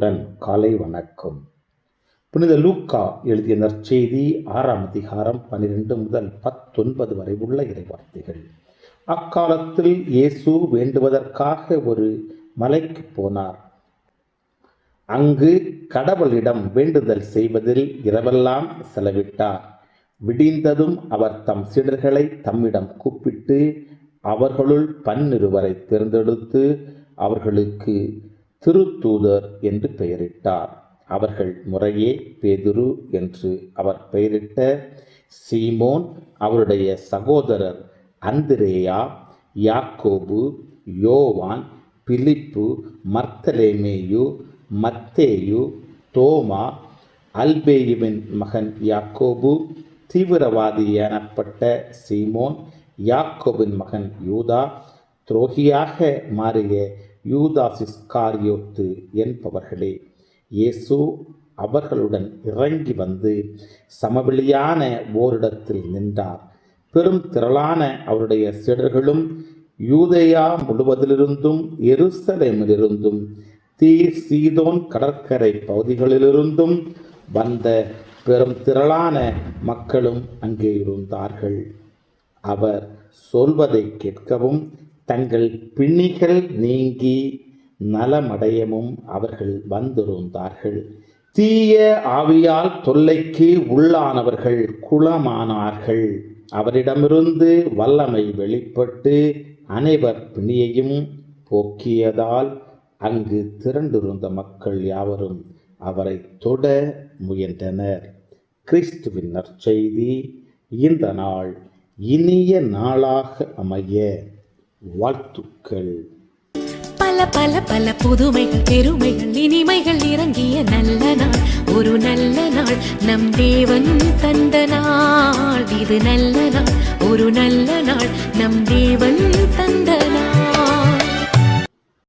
அன்புடன் காலை வணக்கம். புனித லூக்கா எழுதிய நற்செய்தி 6ஆம் அதிகாரம் 12 முதல் 19 வரை உள்ள இறைவார்த்தைகள். அக்காலத்தில் இயேசு வேண்டுவதற்காக ஒரு மலைக்கு போனார். அங்கு கடவுளிடம் வேண்டுதல் செய்வதில் இரவெல்லாம் செலவிட்டார். விடிந்ததும் அவர் தம் சீடர்களை தம்மிடம் கூப்பிட்டு அவர்களுள் 12 தேர்ந்தெடுத்து அவர்களுக்கு திருத்தூதர் என்று பெயரிட்டார். அவர்கள் முறையே பேதுரு என்று அவர் பெயரிட்ட சீமோன், அவருடைய சகோதரர் அந்திரேயா, யாக்கோபு, யோவான், பிலிப்பு, மர்த்தலேமேயு, மத்தேயு, தோமா, அல்பேயுவின் மகன் யாக்கோபு, தீவிரவாதி எனப்பட்ட சீமோன், யாக்கோபின் மகன் யூதா, துரோகியாக மாறிய யூதாஸ் இஸ்காரியோத்து என்பவர்களே. இயேசு அவர்களுடன் இறங்கி வந்து சமவெளியான ஓரிடத்தில் நின்றார். பெரும் திரளான அவருடைய சீடர்களும் யூதேயா முழுவதிலிருந்தும் எருசலேமிலிருந்தும் தீர் சீதோன் கடற்கரை பகுதிகளிலிருந்தும் வந்த பெரும் திரளான மக்களும் அங்கே இருந்தார்கள். அவர் சொல்வதை கேட்கவும் தங்கள் பிணிகள் நீங்கி நலமடையவும் அவர்கள் வந்திருந்தார்கள். தீய ஆவியால் தொல்லைக்கு உள்ளானவர்கள் குணமானார்கள். அவரிடமிருந்து வல்லமை வெளிப்பட்டு அனைவர் பிணியையும் போக்கியதால் அங்கு திரண்டிருந்த மக்கள் யாவரும் அவரை தொட முயன்றனர். கிறிஸ்துவின் நற்செய்தி. இந்த நாள் இனிய நாளாக அமைய வாழ்த்துக்கள். பல பல பல புதுமைகள், பெருமைகள், இனிமைகள் இறங்கிய நல்ல நாள், ஒரு நல்ல நாள், நம் தேவன் தந்த நாள். இது நல்ல நாள், ஒரு நல்ல நாள், நம் தேவன்